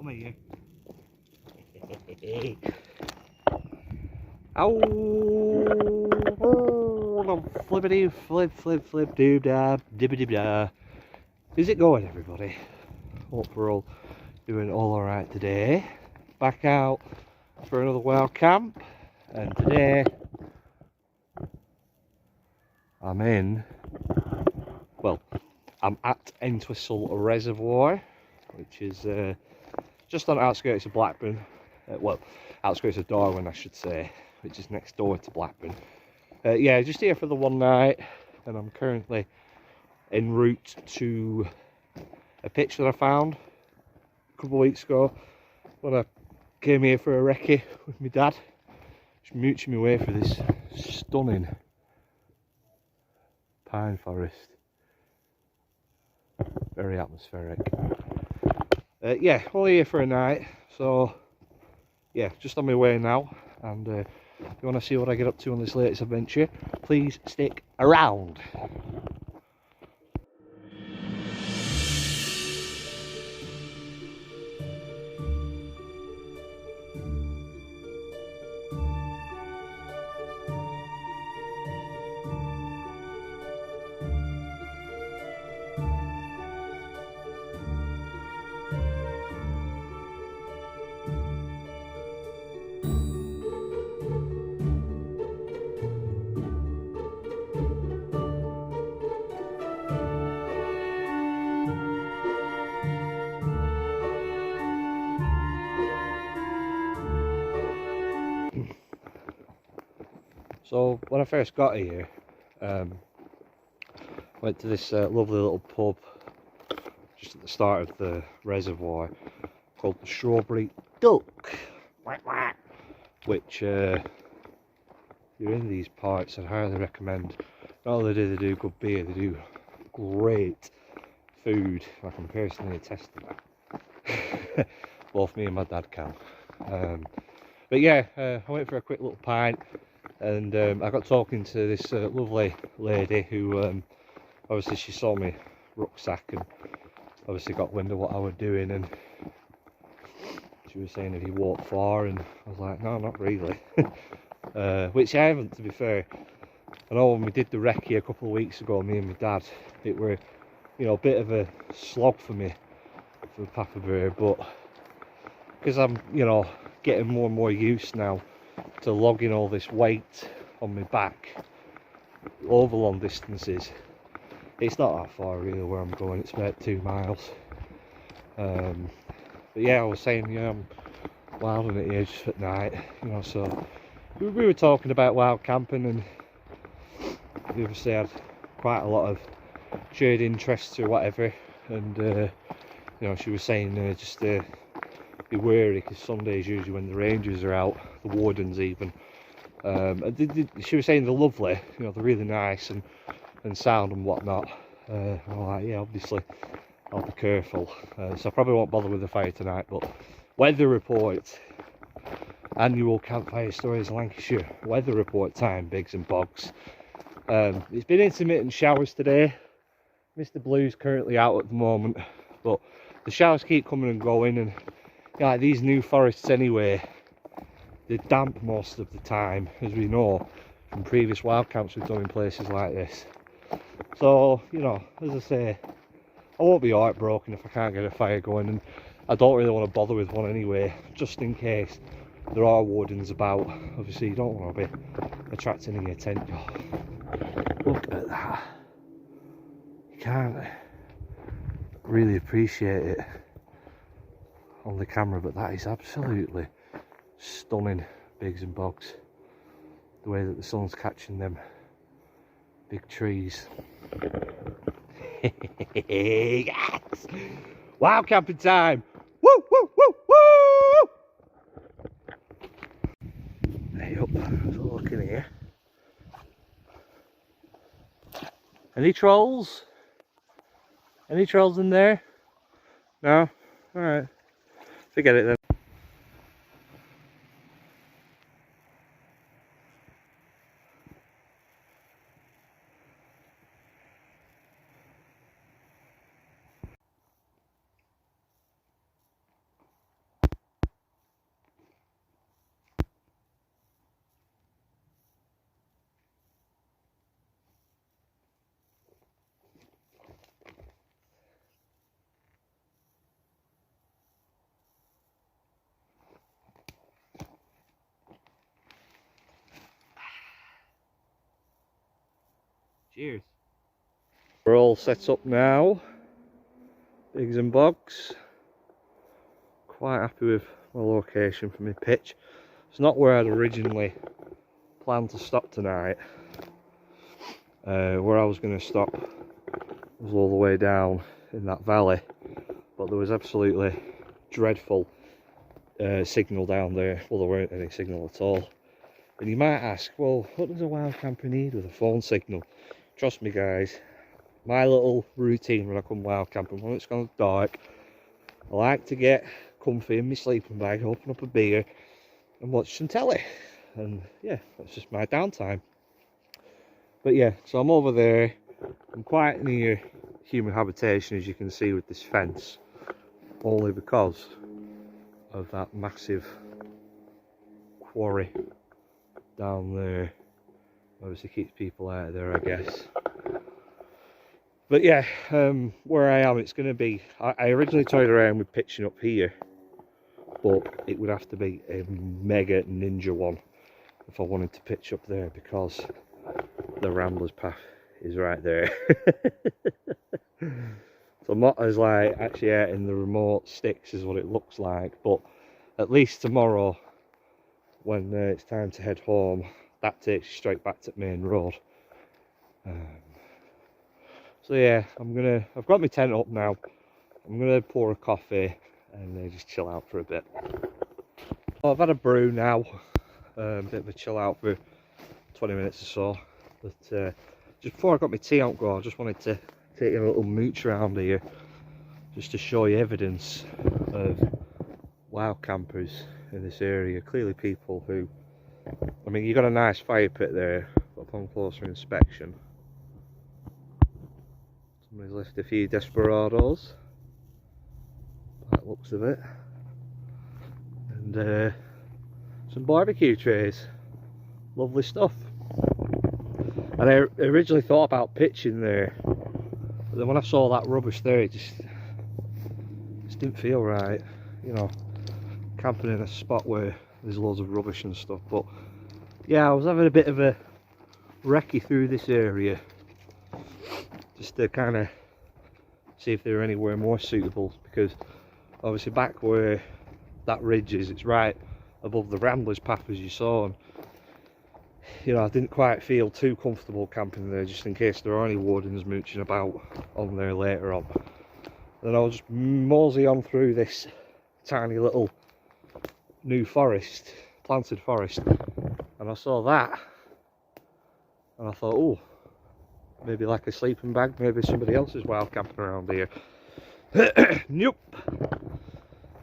Come here. Ow! Flippity flip doob dab dibbity da. Is it going, everybody? Hope we're all doing all alright today. Back out for another wild camp, and today I'm at Entwistle reservoir, which is just on the outskirts of Blackburn. Outskirts of Darwen, I should say, which is next door to Blackburn. Yeah, just here for the one night, and I'm currently en route to a pitch that I found a couple of weeks ago when I came here for a recce with my dad. Just mooching my way through this stunning pine forest. Very atmospheric. Yeah, only here for a night, so yeah, just on my way now. And if you want to see what I get up to on this latest adventure, please stick around. So when I first got here, went to this lovely little pub just at the start of the reservoir called the Strawberry Duck, which if you're in these parts, I'd highly recommend. Not only do they do good beer, they do great food. I can personally attest to that. Both me and my dad can. But yeah, I went for a quick little pint, and I got talking to this lovely lady who obviously she saw me rucksack and obviously got wind of what I was doing, and she was saying, have you walked far? And I was like, no, not really. Which I haven't, to be fair. I know when we did the recce a couple of weeks ago, me and my dad, it were, you know, a bit of a slog for me for Papa Bear, but because I'm, you know, getting more and more used now to logging all this weight on my back over long distances, it's not that far really where I'm going. It's about 2 miles. But yeah, I was saying, yeah, I'm wilding it here just at night, you know. So we were talking about wild camping, and we obviously had quite a lot of shared interests or whatever, and you know, she was saying just be wary, because Sunday's usually when the rangers are out, the wardens even. She was saying they're lovely, you know, they're really nice and sound and whatnot. I'm like, yeah, obviously I'll be careful. So I probably won't bother with the fire tonight, but weather report. Annual campfire stories Lancashire. Weather report time, Biggs and Bogs. It's been intermittent showers today. Mr. Blue's currently out at the moment, but the showers keep coming and going, and yeah, like these new forests anyway, they're damp most of the time, as we know from previous wild camps we've done in places like this. So, you know, as I say, I won't be heartbroken if I can't get a fire going, and I don't really want to bother with one anyway, just in case there are wardens about. Obviously you don't want to be attracting any attention. Oh, look at that. You can't really appreciate it on the camera, but that is absolutely stunning, Biggs and Bogs. The way that the sun's catching them big trees. Yes! Wild camping time! Woo, woo, woo, woo! Hey up, let's look in here. Any trolls? Any trolls in there? No? Alright. Forget it then. Cheers. We're all set up now, Biggs and Bogs. Quite happy with my location for my pitch. It's not where I'd originally planned to stop tonight. Where I was going to stop was all the way down in that valley, but there was absolutely dreadful signal down there. Well, there weren't any signal at all. And you might ask, well, what does a wild camper need with a phone signal? Trust me guys, my little routine when I come wild camping, when it's gone dark, I like to get comfy in my sleeping bag, open up a beer and watch some telly. And yeah, that's just my downtime. But yeah, so I'm over there. I'm quite near human habitation, as you can see with this fence, only because of that massive quarry down there. Obviously keeps people out of there, I guess. But yeah, where I am, it's going to be, I originally toyed around with pitching up here, but it would have to be a mega ninja one if I wanted to pitch up there, because the Rambler's path is right there. So I'm not as like actually out in the remote sticks as what it looks like, but at least tomorrow when it's time to head home, that takes you straight back to the main road. So yeah, I've got my tent up now. I'm gonna pour a coffee and just chill out for a bit. Well, I've had a brew now, a bit of a chill out for 20 minutes or so. But just before I got my tea out, I just wanted to take a little mooch around here, just to show you evidence of wild campers in this area. Clearly people who, I mean, you've got a nice fire pit there, but upon closer inspection, somebody's left a few desperados, by the looks of it, and some barbecue trays. Lovely stuff. And I originally thought about pitching there, but then when I saw that rubbish there, it just didn't feel right, you know, camping in a spot where there's loads of rubbish and stuff. But yeah, I was having a bit of a recce through this area just to kind of see if there were anywhere more suitable, because obviously back where that ridge is, it's right above the Rambler's path, as you saw, and you know, I didn't quite feel too comfortable camping there, just in case there are any wardens mooching about on there later on. Then I'll just mosey on through this tiny little new forest, planted forest, and I saw that and I thought, oh, maybe like a sleeping bag, maybe somebody else is wild camping around here. Nope,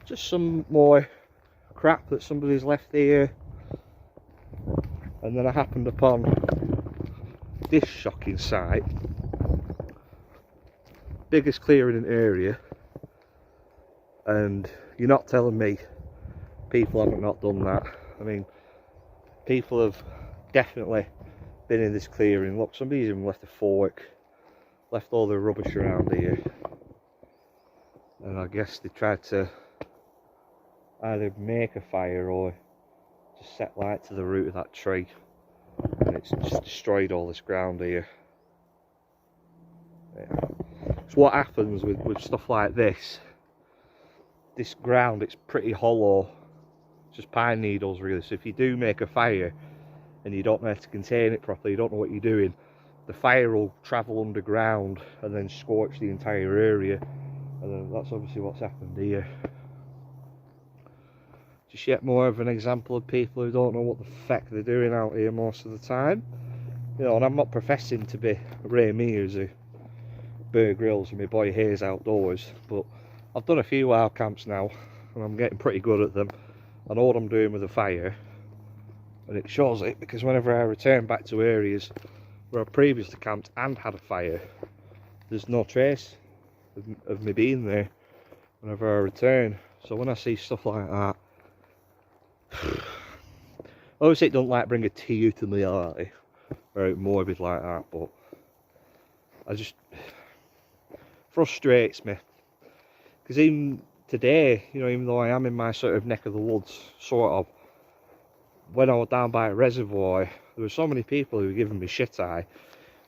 just some more crap that somebody's left here. And then I happened upon this shocking sight. Biggest clearing in the area, and you're not telling me people haven't not done that. I mean, people have definitely been in this clearing. Look, somebody's even left a fork, left all the rubbish around here, and I guess they tried to either make a fire or just set light to the root of that tree, and it's just destroyed all this ground here. Yeah. So what happens with stuff like this ground, it's pretty hollow, it's just pine needles really, so if you do make a fire and you don't know how to contain it properly, you don't know what you're doing, the fire will travel underground and then scorch the entire area, and then that's obviously what's happened here. Just yet more of an example of people who don't know what the feck they're doing out here most of the time. You know, and I'm not professing to be Ray Mears who Bear Grylls and my boy Hayes outdoors, but I've done a few wild camps now and I'm getting pretty good at them. I know what I'm doing with a fire, and it shows it, because whenever I return back to areas where I previously camped and had a fire, there's no trace of me being there whenever I return. So when I see stuff like that, obviously it don't like bring a tear to my eye, or morbid like that, but I just frustrates me, because even today, you know, even though I am in my sort of neck of the woods, sort of, when I was down by a reservoir, there were so many people who were giving me shit eye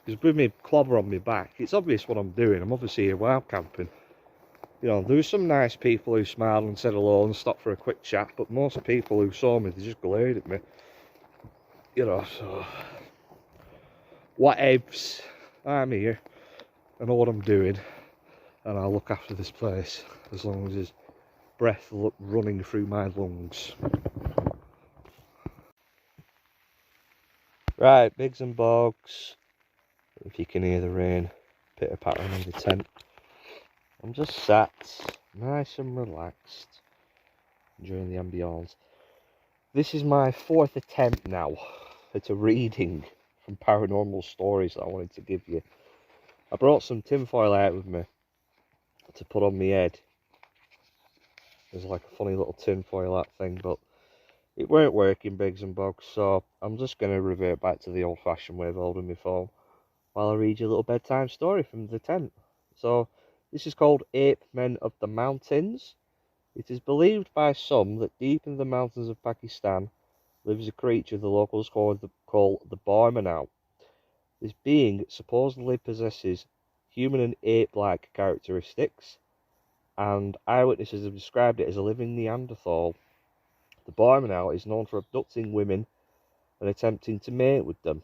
because with me clobber on my back, it's obvious what I'm doing. I'm obviously here wild camping. You know, there were some nice people who smiled and said hello and stopped for a quick chat, but most people who saw me, they just glared at me. You know, so whatevs, I'm here, I know what I'm doing, and I'll look after this place as long as there's breath running through my lungs. Right, bigs and bogs, if you can hear the rain pitter pattering on the tent. I'm just sat, nice and relaxed, enjoying the ambience. This is my 4th attempt now at a reading from Paranormal Stories that I wanted to give you. I brought some tinfoil out with me to put on my head. There's like a funny little tinfoil hat thing, but it weren't working, bigs and bogs, so I'm just going to revert back to the old-fashioned way of holding my phone while I read you a little bedtime story from the tent. So, this is called Ape Men of the Mountains. It is believed by some that deep in the mountains of Pakistan lives a creature the locals call the Barmanau. This being supposedly possesses human and ape-like characteristics, and eyewitnesses have described it as a living Neanderthal. The Barmanau is known for abducting women and attempting to mate with them.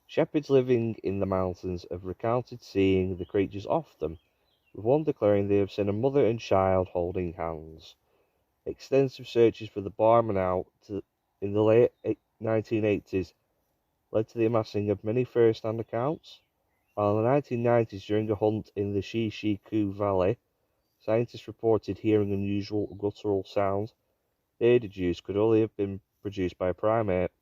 Shepherds living in the mountains have recounted seeing the creatures often, with one declaring they have seen a mother and child holding hands. Extensive searches for the Barmanau in the late 1980s led to the amassing of many first-hand accounts, while in the 1990s, during a hunt in the Shishiku Valley, scientists reported hearing unusual guttural sounds they deduced could only have been produced by a primate.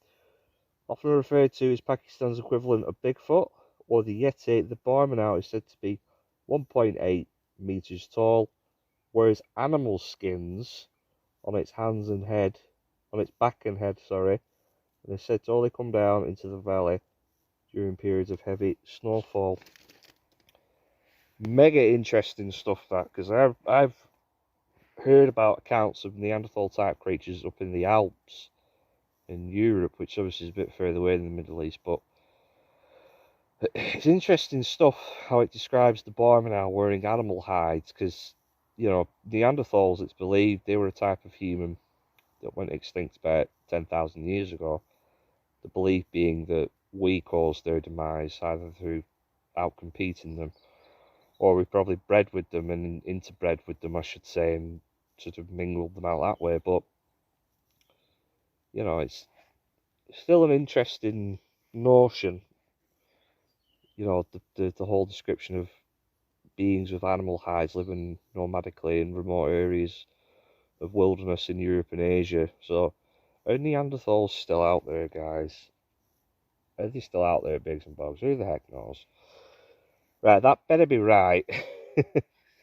Often referred to as Pakistan's equivalent of Bigfoot or the Yeti, the Barmanau is said to be 1.8 meters tall, whereas animal skins on its back and head, and is said to only come down into the valley during periods of heavy snowfall. Mega interesting stuff, that, because I've heard about accounts of Neanderthal type creatures up in the Alps in Europe, which obviously is a bit further away than the Middle East, but it's interesting stuff how it describes the Barmanau wearing animal hides, because, you know, Neanderthals, it's believed they were a type of human that went extinct about 10,000 years ago. The belief being that we caused their demise either through outcompeting them, or we probably bred with them and interbred with them, I should say, and sort of mingled them out that way. But, you know, it's still an interesting notion, you know, the whole description of beings with animal hides living nomadically in remote areas of wilderness in Europe and Asia. So, are Neanderthals still out there, guys? Are they still out there, bigs and bogs? Who the heck knows? Right, that better be right.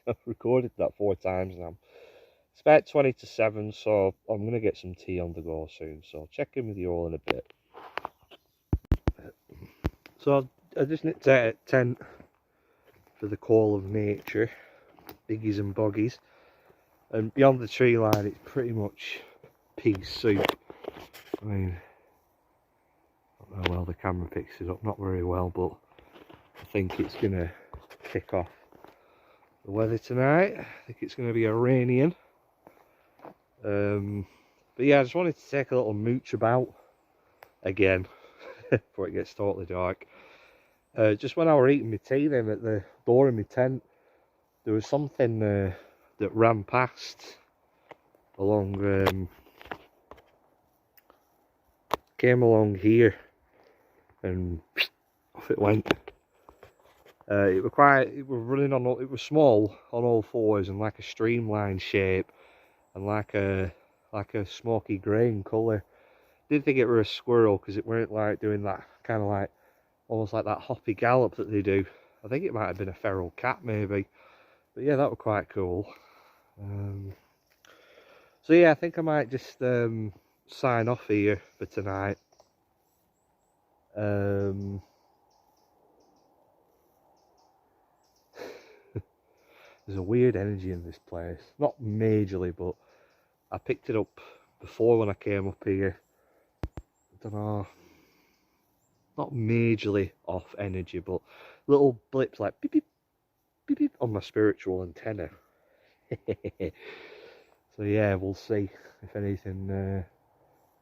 I've recorded that 4 times now. It's about 20 to 7, so I'm going to get some tea on the go soon. So I'll check in with you all in a bit. So I just nipped out at 10 for the call of nature, biggies and boggies. And beyond the tree line, it's pretty much pea soup. I mean, I don't know how well the camera picks it up, not very well, but I think it's going to kick off. The weather tonight, I think it's going to be a rainy one. But yeah, I just wanted to take a little mooch about again before it gets totally dark. Just when I was eating my tea then at the door of my tent, there was something that ran past along, came along here and off it went. It was small on all fours and like a streamlined shape and like a smoky grey in colour. Didn't think it were a squirrel because it weren't like doing that kind of like almost like that hoppy gallop that they do. I think it might have been a feral cat maybe, but yeah, that was quite cool. So yeah, I think I might just sign off here for tonight. There's a weird energy in this place, not majorly, but I picked it up before when I came up here. I don't know, not majorly off energy, but little blips like beep beep beep beep on my spiritual antenna. So yeah, we'll see if anything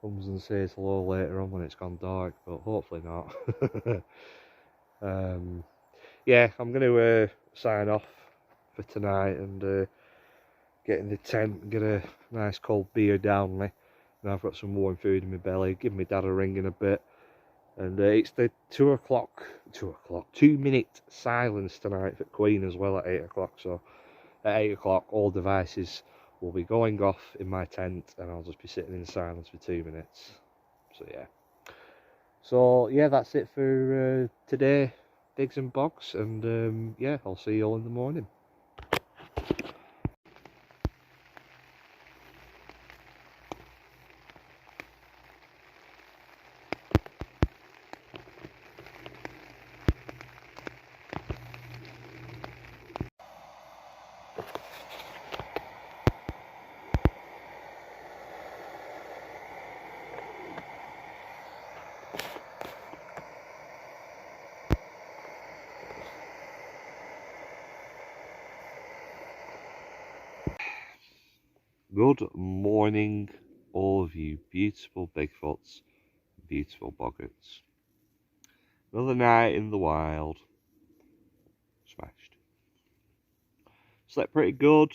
comes and says hello later on when it's gone dark, but hopefully not. Yeah, I'm going to sign off for tonight and get in the tent and get a nice cold beer down me. And I've got some warm food in my belly. Give my dad a ring in a bit. And it's the 2 minute silence tonight for Queen as well at 8 o'clock. So at 8 o'clock, all devices will be going off in my tent and I'll just be sitting in silence for 2 minutes. So yeah. So yeah, that's it for today, Digs and Bogs. And yeah, I'll see you all in the morning. Good morning, all of you beautiful Bigfoots, beautiful Boggarts. Another night in the wild. Smashed. Slept pretty good.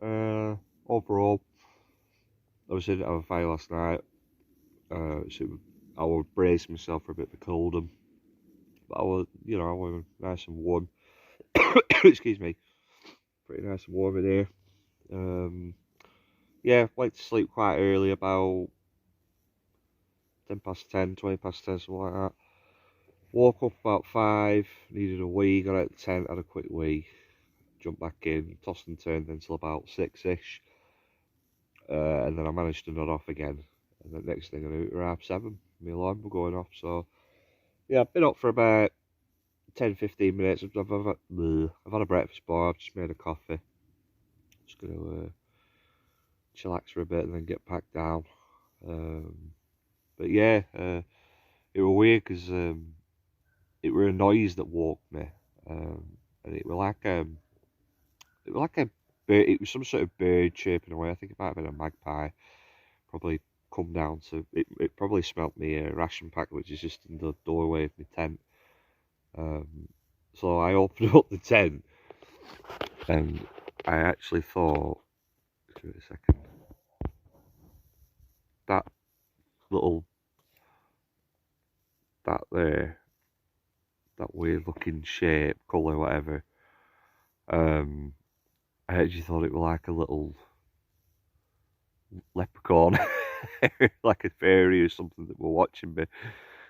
Overall, obviously didn't have a fire last night. So I would brace myself for a bit of a cold 'em. But I was, I was nice and warm. Excuse me. Pretty nice and warm in here. Yeah, went to sleep quite early, about 10 past 10, 20 past 10, something like that. Woke up about 5, needed a wee, got out of the tent, had a quick wee, jumped back in, tossed and turned until about 6ish. And then I managed to nod off again. And the next thing I knew, it was 7:30. My alarm was going off, so yeah, I've been up for about 10-15 minutes. I've had a breakfast bar, I've just made a coffee. Just going to chillax for a bit and then get back down. But yeah, it was weird because it was a noise that woke me, and it was like a bird. It was some sort of bird chirping away. I think it might have been a magpie. Probably come down to it. It probably smelt me a ration pack, which is just in the doorway of my tent. So I opened up the tent, and I actually thought, give it a second, that there, that weird looking shape, colour, whatever. I actually thought it was like a little leprechaun, like a fairy or something that were watching me.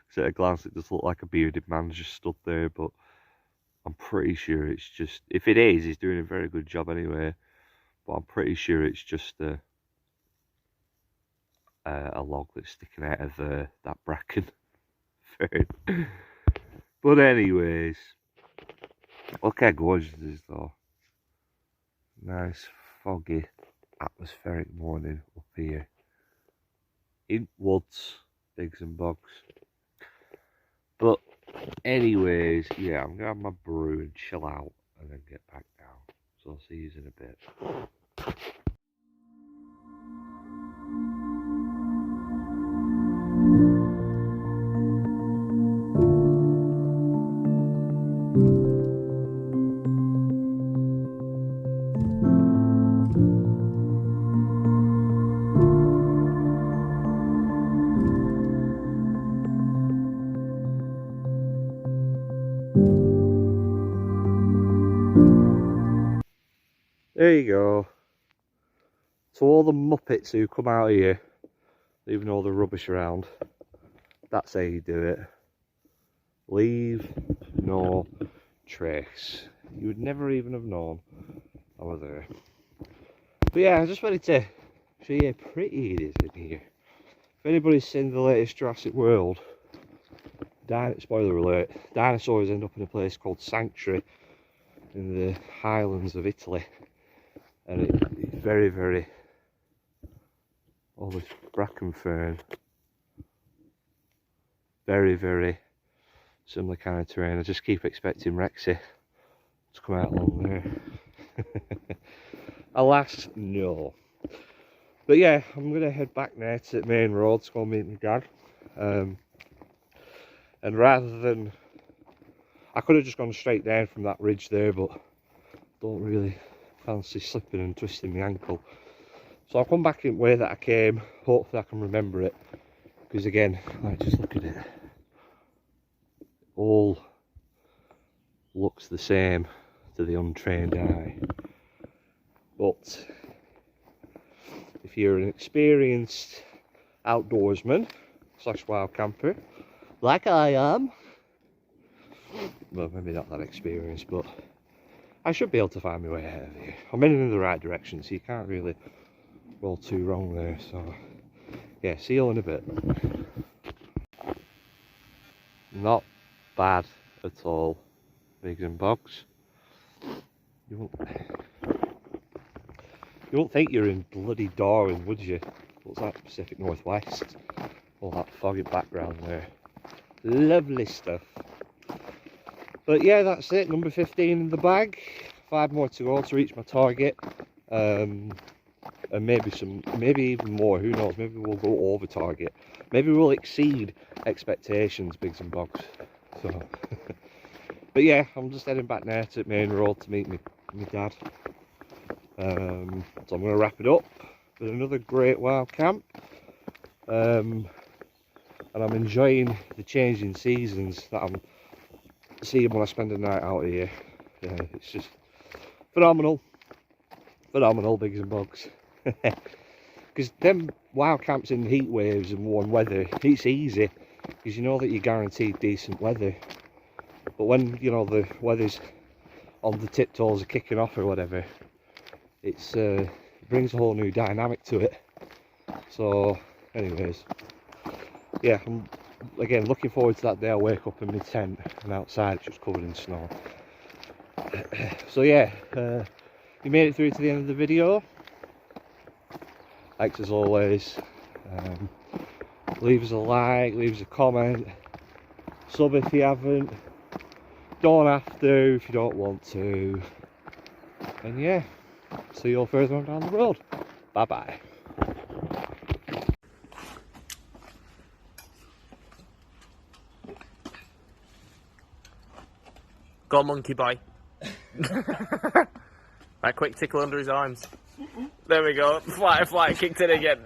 So at a glance, it just looked like a bearded man just stood there, but I'm pretty sure it's just, if it is, he's doing a very good job anyway. But I'm pretty sure it's just a log that's sticking out of that bracken. But anyways, look how gorgeous it is though. Nice foggy atmospheric morning up here in woods, digs and bogs. But anyways, yeah, I'm gonna have my brew and chill out and then get back down. So I'll see you in a bit. There you go. To all the muppets who come out here, leaving all the rubbish around, that's how you do it. Leave no trace. You would never even have known I was there. But yeah, I just wanted to show you how pretty it is in here. If anybody's seen the latest Jurassic World, spoiler alert, dinosaurs end up in a place called Sanctuary in the highlands of Italy. And it's very, very, all this bracken fern, very, very similar kind of terrain. I just keep expecting Rexy to come out along there. Alas, no. But yeah, I'm going to head back now to the main road to go meet my dad. And rather than... I could have just gone straight down from that ridge there, but don't really fancy slipping and twisting my ankle. So I'll come back in the way that I came. Hopefully I can remember it. Because again, like, just look at it. All looks the same to the untrained eye. But if you're an experienced outdoorsman / wild camper, like I am, well, maybe not that experienced, but I should be able to find my way ahead of you. I'm heading in the right direction, so you can't really roll too wrong there. So yeah, see you in a bit. Not bad at all, bigs and bogs. You won't think you're in bloody Darwen, would you? What's that, Pacific Northwest? All that foggy background there. Lovely stuff. But yeah, that's it. Number 15 in the bag. 5 more to go to reach my target. And maybe even more. Who knows? Maybe we'll go over target. Maybe we'll exceed expectations, bigs and bogs. So, but yeah, I'm just heading back now to the main road to meet my dad. So I'm going to wrap it up with another great wild camp. And I'm enjoying the changing seasons that I'm seeing when I spend a night out here. Yeah, it's just phenomenal, bigs and bogs. Because them wild camps in heat waves and warm weather, it's easy because you know that you're guaranteed decent weather. But when, you know, the weather's on the tiptoes of kicking off or whatever, it brings a whole new dynamic to it. So anyways, yeah, I'm again looking forward to that day I wake up in my tent and outside it's just covered in snow. So yeah, you made it through to the end of the video. Thanks as always. Leave us a like, leave us a comment, sub if you haven't, don't have to if you don't want to, and yeah, see you all further on down the road. Bye bye. Go on, monkey boy. Right, quick tickle under his arms. There we go. Fly, kicked it again.